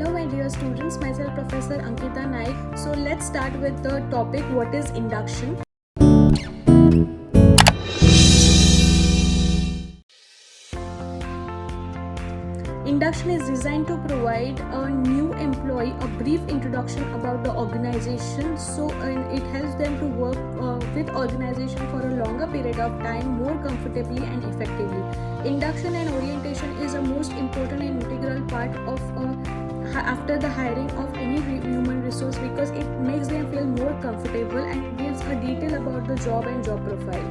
Hello my dear students, myself Professor Ankita Naik. So let's start with the topic, what is induction? Induction is designed to provide a new employee a brief introduction about the organization, it helps them to work with organization for a longer period of time more comfortably and effectively. Induction and orientation is a most important and integral part of after the hiring of any human resource, because it makes them feel more comfortable and gives a detail about the job and job profile.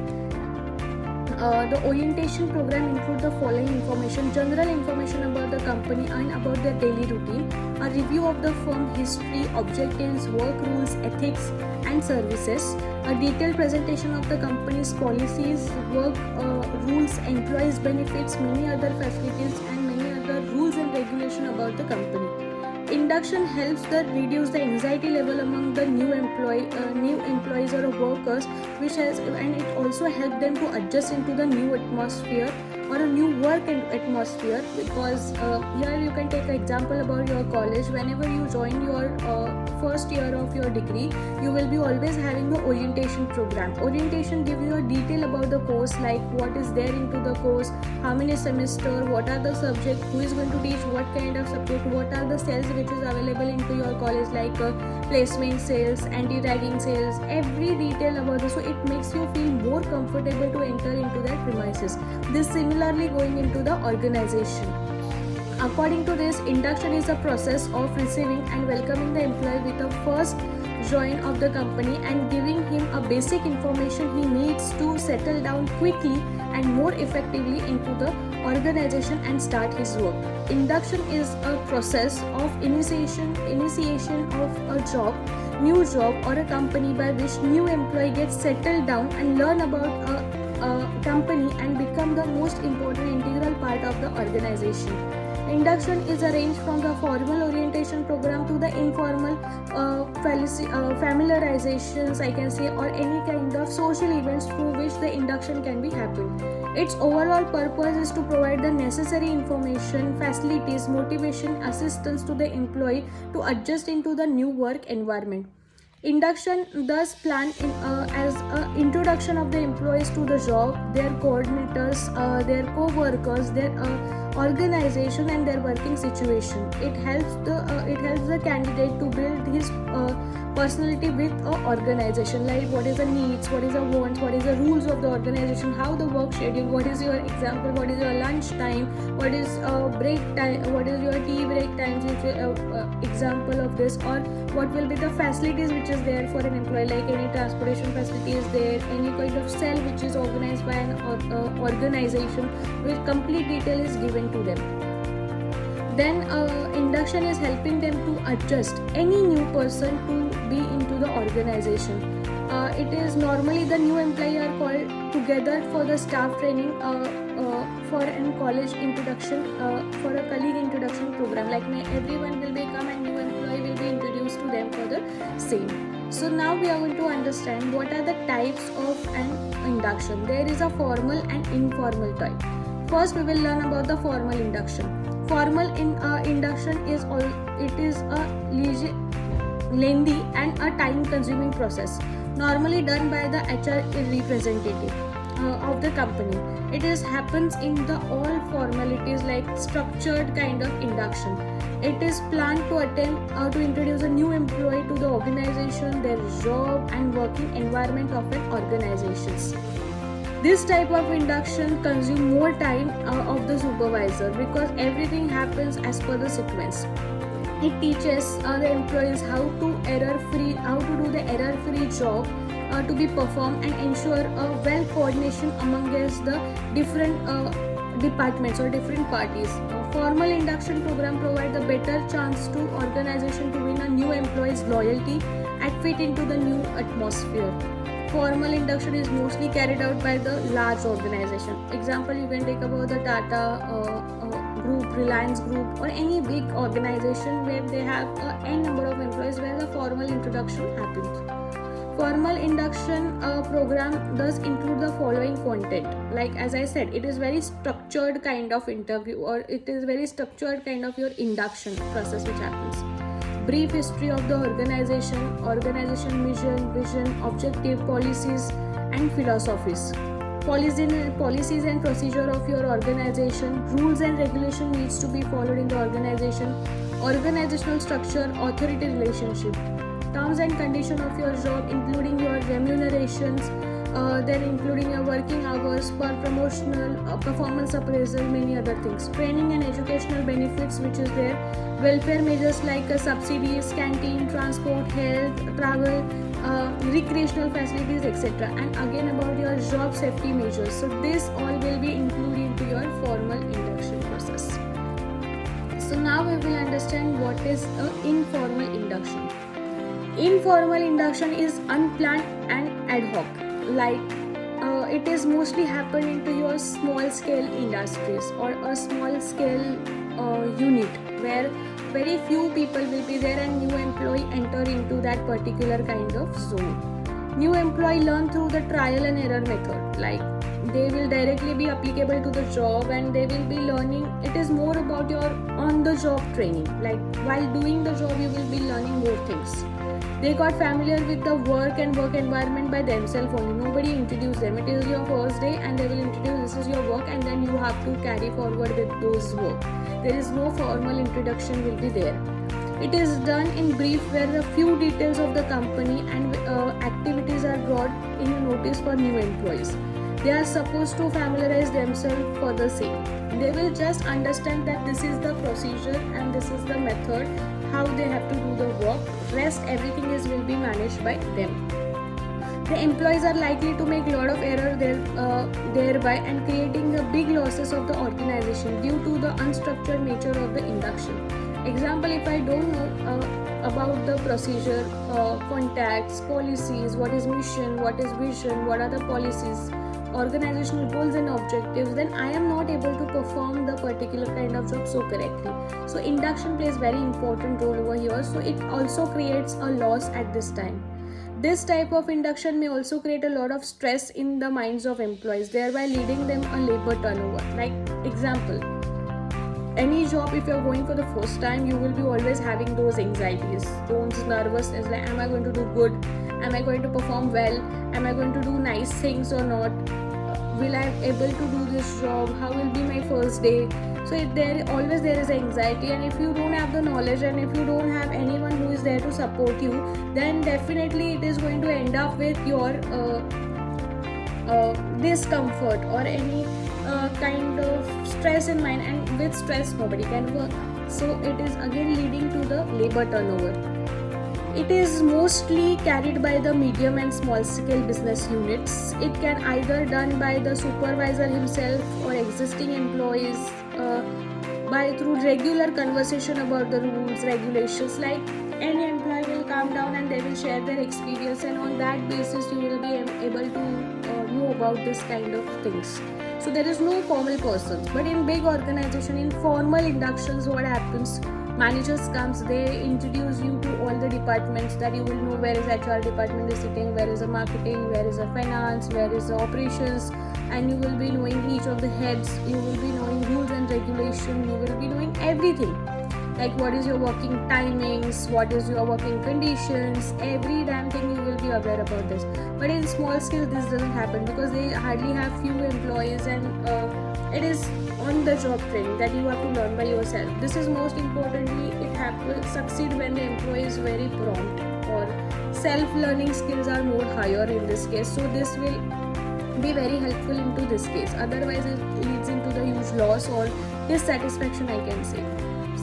The orientation program includes the following information: general information about the company and about their daily routine, a review of the firm history, objectives, work rules, ethics and services, a detailed presentation of the company's policies, work rules, employees benefits, many other facilities and many other rules and regulation about the company. Induction helps reduce the anxiety level among the new employees or workers, and it also helps them to adjust into the new atmosphere or a new work atmosphere. Because here you can take an example about your college. Whenever you join your first year of your degree, you will be always having the orientation program. Orientation gives you a detail about the course, like what is there into the course, how many semester, what are the subject, who is going to teach what kind of subject, what are the cells which is available into your college, like placement sales, anti-ragging sales, every detail about this. So it makes you feel more comfortable to enter into that premises. This similarly going into the organization. According to this, induction is a process of receiving and welcoming the employee with the first join of the company and giving him a basic information he needs to settle down quickly and more effectively into the organization and start his work. Induction is a process of initiation of a new job or a company, by which new employee gets settled down and learn about a company and become the most important integral part of the organization. Induction is arranged from the formal orientation program to the informal familiarizations, I can say, or any kind of social events through which the induction can be happened. Its overall purpose is to provide the necessary information, facilities, motivation, assistance to the employee to adjust into the new work environment. Induction thus planned as an introduction of the employees to the job, their coordinators, their co-workers, their organization and their working situation. It helps the candidate to build his personality with an organization, like what is the needs, what is the wants, what is the rules of the organization, how the work schedule, what is your example, what is your lunch time, what is break time, what is your tea break times, example of this, or what will be the facilities which is there for an employee, like any transportation facility is there, any kind of cell which is organized by an organization, with complete detail is given to them. Then induction is helping them to adjust any new person to be into the organization. It is normally the new employee are called together for the staff training, for a college introduction, for a colleague introduction program, like everyone will become and new employee will be introduced to them for the same. So now we are going to understand what are the types of an induction. There is a formal and informal type. First we will learn about the formal induction. Formal induction is a lengthy and a time-consuming process, normally done by the HR representative of the company. It happens in the all formalities, like structured kind of induction. It is planned to introduce a new employee to the organization, their job and working environment of an organization. This type of induction consumes more time of the supervisor, because everything happens as per the sequence. It teaches the employees how to do the error-free job to be performed, and ensure a well coordination amongst the different departments or different parties. Formal induction program provides a better chance to organization to win a new employee's loyalty and fit into the new atmosphere. Formal induction is mostly carried out by the large organization. Example, you can take about the Tata Group, Reliance Group, or any big organization where they have n number of employees, where the formal introduction happens. Formal induction program does include the following content: like as I said, it is very structured kind of interview, or it is very structured kind of your induction process which happens. Brief history of the organization vision, objective, policies and philosophies. Policies and procedure of your organization, rules and regulation needs to be followed in the organization, organizational structure, authority relationship, terms and condition of your job, including your remunerations, then including your working hours, per promotional, performance appraisal, many other things, training and educational benefits which is there, welfare measures like subsidies, canteen, transport, health, travel, recreational facilities, etc. And again about your job safety measures. So this all will be included into your formal induction process. So now we will understand what is an informal induction. Informal induction is unplanned and ad hoc. Like it is mostly happen into your small scale industries or a small scale unit where very few people will be there and new employee enter into that particular kind of zone. New employee learn through the trial and error method, like they will directly be applicable to the job and they will be learning. It is more about your on the job training, like while doing the job you will be learning more things. They got familiar with the work and work environment by themselves only. Nobody introduced them. It is your first day and they will introduce this is your work and then you have to carry forward with those work. There is no formal introduction will be there. It is done in brief where a few details of the company and activities are brought in a notice for new employees. They are supposed to familiarize themselves for the same. They will just understand that this is the procedure and this is the method, how they have to do the work. Rest everything will be managed by them. The employees are likely to make a lot of error thereby and creating a big losses of the organization due to the unstructured nature of the induction. Example, if I don't know about the procedure, contacts, policies, what is mission, what is vision, what are the policies, organizational goals and objectives, then I am not able to perform the particular kind of job so correctly. So induction plays very important role over here. So it also creates a loss at this time. This type of induction may also create a lot of stress in the minds of employees, thereby leading them a labor turnover. Like example, any job, if you're going for the first time, you will be always having those anxieties, those nervousness, like am I going to do good, am I going to perform well, am I going to do nice things or not, will I be able to do this job, how will be my first day. So there is anxiety, and if you don't have the knowledge and if you don't have anyone who is there to support you, then definitely it is going to end up with your discomfort or any kind of stress in mind, and with stress nobody can work. So it is again leading to the labor turnover. It is mostly carried by the medium and small scale business units. It can either done by the supervisor himself or existing employees by through regular conversation about the rules, regulations. Like any employee will come down and they will share their experience, and on that basis you will be able to know about this kind of things. So there is no formal persons, but in big organization, in formal inductions, what happens? Managers comes, they introduce you to all the departments, that you will know where is HR department is sitting, where is the marketing, where is the finance, where is the operations, and you will be knowing each of the heads, you will be knowing rules and regulation, you will be knowing everything. Like what is your working timings, what is your working conditions, every damn thing you will be aware about this. But in small scale this doesn't happen because they hardly have few employees, and it is on the job training that you have to learn by yourself. This is most importantly, it happens succeed when the employee is very prompt or self-learning skills are more higher in this case. So this will be very helpful into this case. Otherwise it leads into the huge loss or dissatisfaction, I can say.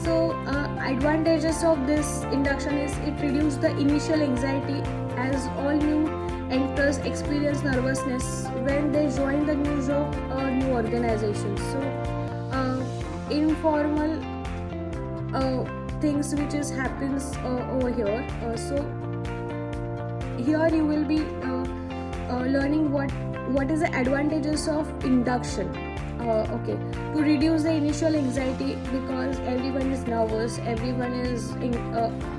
So advantages of this induction is it reduces the initial anxiety, as all new enters experience nervousness when they join the new job or new organization. So informal things which is happens over here. So here you will be learning what is the advantages of induction. Okay, to reduce the initial anxiety, because everyone is nervous, everyone is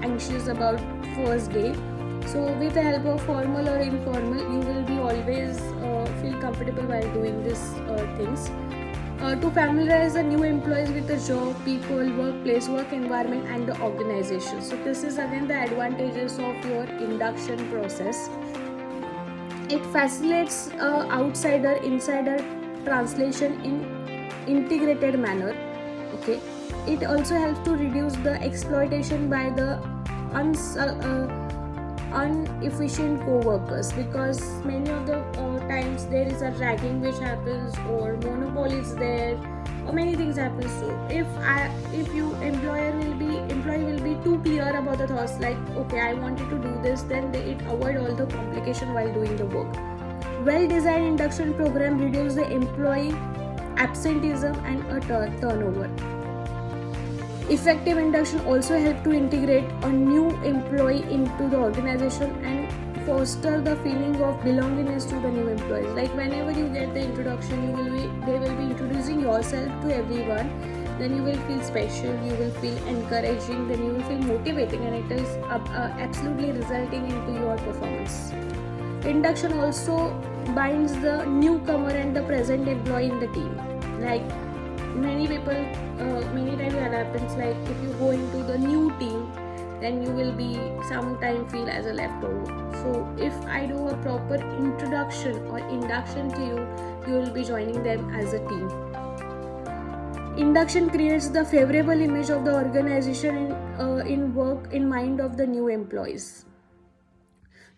anxious about first day. So with the help of formal or informal, you will be always feel comfortable while doing these things. To familiarize the new employees with the job, people, workplace, work environment, and the organization. So this is again the advantages of your induction process. It facilitates outsider insider translation in integrated manner. Okay, it also helps to reduce the exploitation by the inefficient co-workers, because many of the times there is a ragging which happens, or monopoly is there, or many things happen. So if you employee will be too clear about the thoughts, like okay, I wanted to do this, then it avoid all the complication while doing the work. Well designed induction program reduce the employee absenteeism and a turnover. Effective induction also help to integrate a new employee into the organization and foster the feeling of belongingness to the new employees. Like whenever you get the introduction, they will be introducing yourself to everyone. Then you will feel special, you will feel encouraging, then you will feel motivating, and it is absolutely resulting into your performance. Induction also binds the newcomer and the present employee in the team. Like many people, many times that happens, like if you go into the new team, then you will be sometime feel as a leftover. So if I do a proper introduction or induction to you, you will be joining them as a team. Induction creates the favorable image of the organization in mind of the new employees.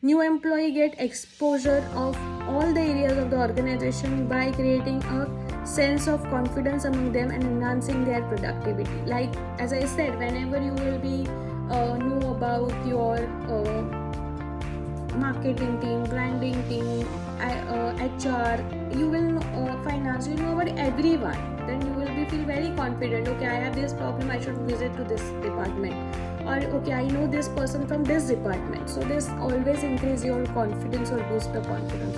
New employee get exposure of all the areas of the organization by creating a sense of confidence among them and enhancing their productivity. Like as I said, whenever you will be know about your marketing team, branding team, HR, you will know, finance, you know about everyone, then you will be feel very confident. Okay, I have this problem, I should visit to this department, or okay, I know this person from this department. So this always increase your confidence or boost the confidence.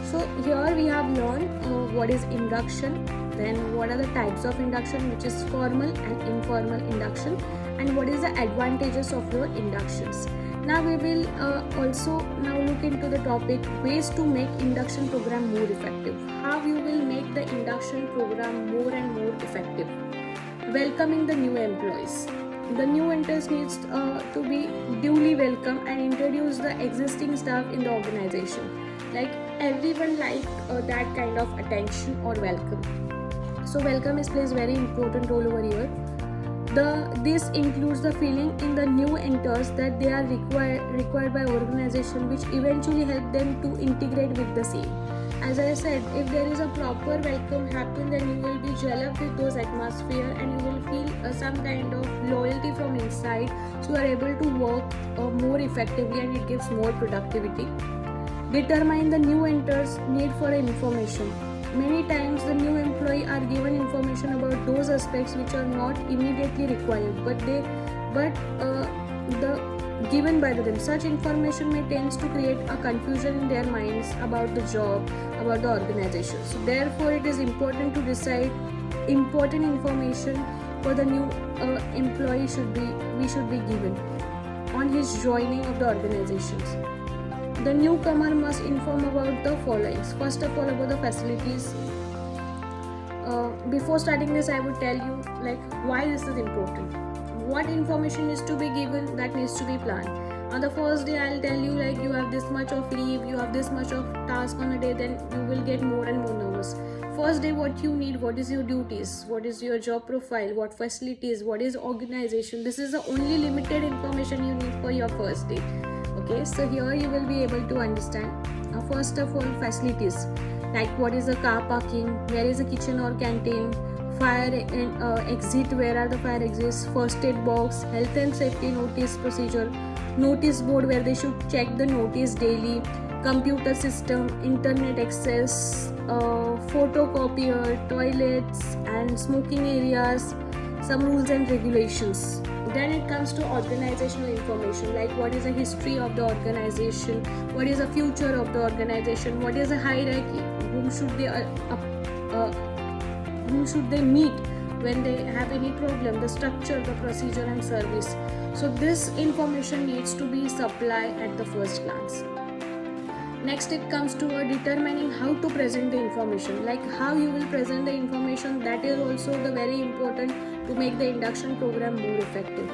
So here we have learned what is induction, then what are the types of induction, which is formal and informal induction, and what is the advantages of your inductions. Now we will also now look into the topic ways to make induction program more effective. How you will make the induction program more and more effective. Welcoming the new employees. The new interns needs to be duly welcome and introduce the existing staff in the organization. Like everyone like that kind of attention or welcome. So welcome plays very important role over here. This includes the feeling in the new interns that they are required by organization, which eventually help them to integrate with the same. As I said, if there is a proper welcome happen, then you will be gelled with those atmosphere and you will feel some kind of loyalty from inside, so you are able to work more effectively and it gives more productivity. Determine the new interns' need for information. Many times the new employee are given information about those aspects which are not immediately required, but given by them. Such information may tend to create a confusion in their minds about the job, about the organization. So therefore it is important to decide important information for the new employee should be given on his joining of the organizations. The newcomer must inform about the following. First of all, about the facilities. Before starting this, I would tell you like why this is important. What information is to be given, that needs to be planned. On the first day, I'll tell you like you have this much of leave, you have this much of task on a day, then you will get more and more nervous. First day, what you need, what is your duties, what is your job profile, what facilities, what is organization. This is the only limited information you need for your first day. Okay, so here you will be able to understand. First of all, facilities, like what is the car parking, where is the kitchen or canteen, fire exit, where are the fire exits, first aid box, health and safety notice procedure, notice board where they should check the notice daily, computer system, internet access, photocopier, toilets and smoking areas, some rules and regulations. Then it comes to organizational information, like what is the history of the organization, what is the future of the organization, what is the hierarchy, whom should they meet when they have any problem, the structure, the procedure and service. So this information needs to be supplied at the first glance. Next it comes to determining how to present the information, like how you will present the information. That is also the very important to make the induction program more effective.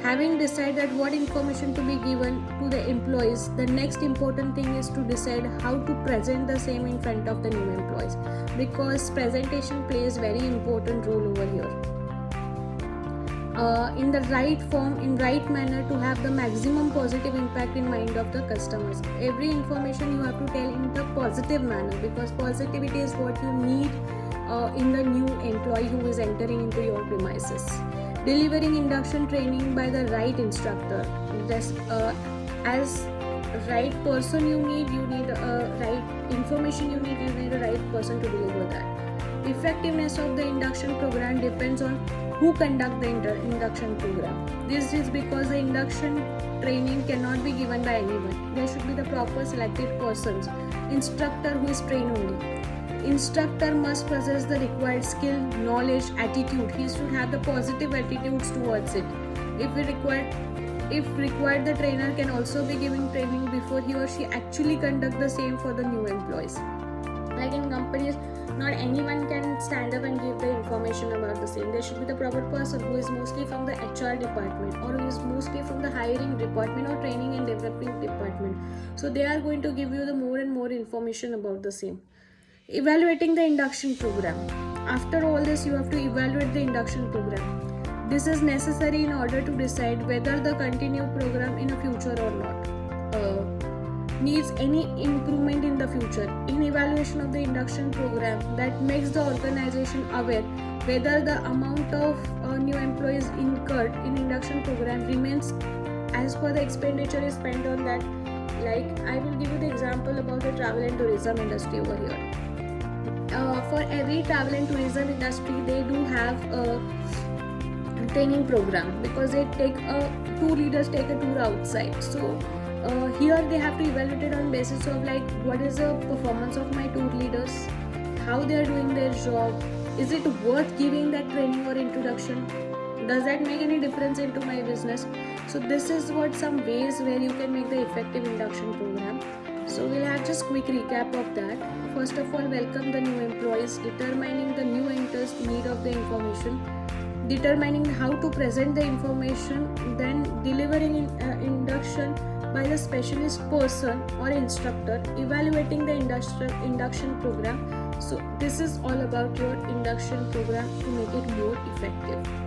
Having decided what information to be given to the employees, the next important thing is to decide how to present the same in front of the new employees, because presentation plays very important role over here. In the right form, in right manner, to have the maximum positive impact in mind of the customers. Every information you have to tell in the positive manner, because positivity is what you need in the new employee who is entering into your premises. Delivering induction training by the right instructor. As right person you need right information, you need a right person to deliver that. Effectiveness of the induction program depends on who conduct the induction program. This is because the induction training cannot be given by anyone. There should be the proper selected persons, instructor who is trained only. Instructor must possess the required skill, knowledge, attitude. He should have the positive attitudes towards it. If required, the trainer can also be giving training before he or she actually conduct the same for the new employees. Like in companies, not anyone can stand up and give the information about the same. There should be the proper person who is mostly from the HR department, or who is mostly from the hiring department or training and developing department. So they are going to give you the more and more information about the same. Evaluating the induction program. After all this, you have to evaluate the induction program. This is necessary in order to decide whether the continued program in the future or not needs any improvement in the future. In evaluation of the induction program, that makes the organization aware whether the amount of new employees incurred in induction program remains as per the expenditure is spent on that. Like I will give you the example about the travel and tourism industry over here. For every travel and tourism industry, they do have a training program, because they take tour leaders take a tour outside. So here they have to evaluate it on basis of like what is the performance of my tour leaders, how they are doing their job, is it worth giving that training or introduction, does that make any difference into my business. So this is what some ways where you can make the effective induction program. So we'll have just quick recap of that. First of all, welcome the new employees, determining the new enters need of the information, determining how to present the information, then delivering induction by the specialist person or instructor, evaluating the induction program. So this is all about your induction program to make it more effective.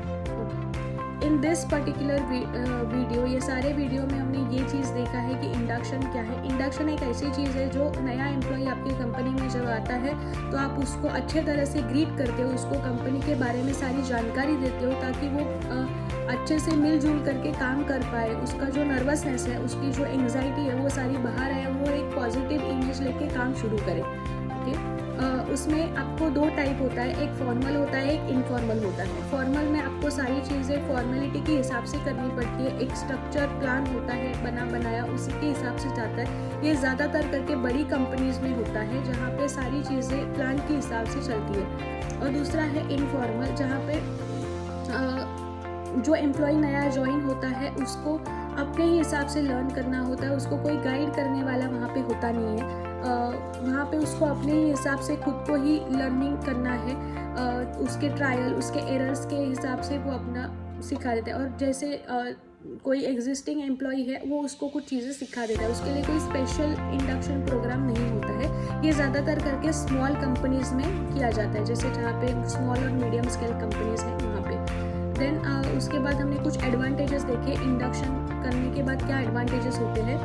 In this particular video, ये सारे video में हमने ये चीज़ देखा है कि induction क्या है. इंडक्शन एक ऐसी चीज़ है जो नया एम्प्लॉय आपकी कंपनी में जब आता है तो आप उसको अच्छे तरह से ग्रीट करते हो, उसको कंपनी के बारे में सारी जानकारी देते हो ताकि वो अच्छे से मिलजुल करके काम कर पाए. उसका जो नर्वसनेस है, उसकी जो एंग्जाइटी है, वो सारी बाहर आए, वो एक पॉजिटिव इमेज लेके काम शुरू करे. ओके, उसमें आपको दो टाइप होता है, एक फॉर्मल होता है, एक इनफॉर्मल होता है. फॉर्मल में आपको सारी चीज़ें फॉर्मेलिटी के हिसाब से करनी पड़ती है, एक स्ट्रक्चर प्लान होता है बनाया, उसी के हिसाब से जाता है. ये ज़्यादातर करके बड़ी कंपनीज में होता है जहाँ पे सारी चीज़ें प्लान के हिसाब से चलती है. और दूसरा है इनफॉर्मल, जहाँ पे जो एम्प्लॉय नया ज्वाइन होता है उसको अपने ही हिसाब से लर्न करना होता है, उसको कोई गाइड करने वाला वहाँ पे होता नहीं है. वहाँ पे उसको अपने ही हिसाब से खुद को ही लर्निंग करना है, उसके ट्रायल, उसके एरर्स के हिसाब से वो अपना सिखा देता है. और जैसे कोई एग्जिस्टिंग एम्प्लॉय है वो उसको कुछ चीज़ें सिखा देता है, उसके लिए कोई स्पेशल इंडक्शन प्रोग्राम नहीं होता है. ये ज़्यादातर करके स्मॉल कंपनीज़ में किया जाता है, जैसे जहाँ पे स्मॉल और मीडियम स्केल कंपनीज़ हैं वहाँ पे. देन उसके बाद हमने कुछ एडवांटेजेस देखे. इंडक्शन करने के बाद क्या एडवांटेजेस होते हैं.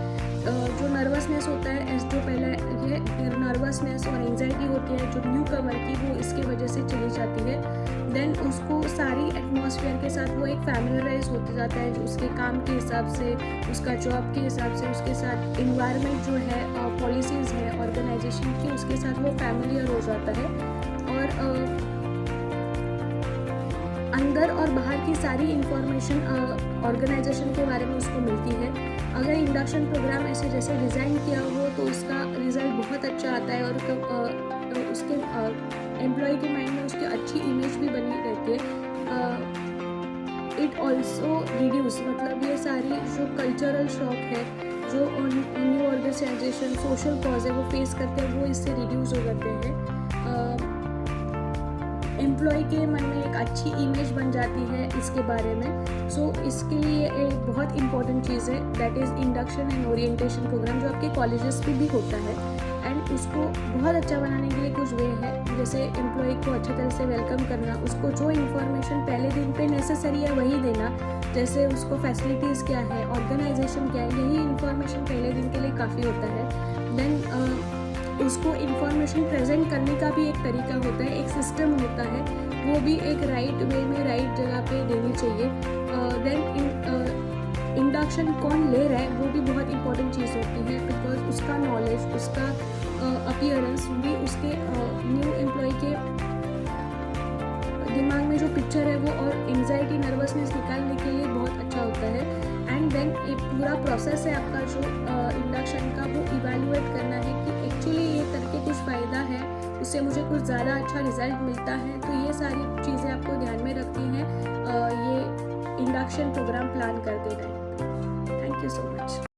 जो नर्वसनेस होता है, जो पहले ये नर्वसनेस और एंजाइटी होती है जो न्यू कमर की, वो इसके वजह से चली जाती है. देन उसको सारी एटमॉस्फेयर के साथ वो एक फैमिलियराइज होते जाता है, जो उसके काम के हिसाब से, उसका जॉब के हिसाब से, उसके साथ इन्वायरमेंट जो है, पॉलिसीज़ है ऑर्गेनाइजेशन की, उसके साथ वो फैमिलियर हो जाता है. और अंदर और बाहर की सारी इंफॉर्मेशन ऑर्गेनाइजेशन के बारे में उसको मिलती है. अगर इंडक्शन प्रोग्राम ऐसे जैसे डिज़ाइन किया हो तो उसका रिज़ल्ट बहुत अच्छा आता है. और उसके एम्प्लॉय के माइंड में उसकी अच्छी इमेज भी बनी रहती है। इट ऑल्सो रिड्यूस, मतलब ये सारी जो कल्चरल शॉक है, जो न्यू ऑर्गेनाइजेशन सोशल कॉज है वो फेस करते हैं, वो इससे रिड्यूस हो जाते हैं। एम्प्लॉय के मन में एक अच्छी इमेज बन जाती है इसके बारे में। सो इसके लिए एक बहुत इंपॉर्टेंट चीज़ है, that is induction and orientation programme, जो आपके कॉलेजेस पे भी होता है। एंड उसको बहुत अच्छा बनाने के लिए कुछ वे है, जैसे एम्प्लॉय को अच्छी तरह से वेलकम करना, उसको जो इन्फॉर्मेशन पहले दिन पे नेसेसरी है वही देना, जैसे उसको फैसिलिटीज़ क्या है, ऑर्गेनाइजेशन क्या है, यही इन्फॉर्मेशन पहले दिन के लिए काफ़ी होता है। देन उसको इन्फॉर्मेशन प्रेजेंट करने का भी एक तरीका होता है, एक सिस्टम होता है, वो भी एक राइट वे में राइट जगह पे देनी चाहिए। देन इंडक्शन कौन ले रहा है वो भी बहुत इंपॉर्टेंट चीज़ होती है, बिकॉज उसका नॉलेज, उसका अपीयरेंस भी उसके न्यू एम्प्लॉय के दिमाग में जो पिक्चर है वो और एंजाइटी नर्वसनेस निकालने के लिए बहुत अच्छा होता है। एंड देन एक पूरा प्रोसेस है आपका जो इंडक्शन का, वो इवैल्यूएट करना है कि एक्चुअली ये करके कुछ फ़ायदा है, उससे मुझे कुछ ज़्यादा अच्छा रिजल्ट मिलता है। तो ये सारी चीज़ें आपको ध्यान में रखती हैं ये इंडक्शन प्रोग्राम प्लान करते time. Thank you so much.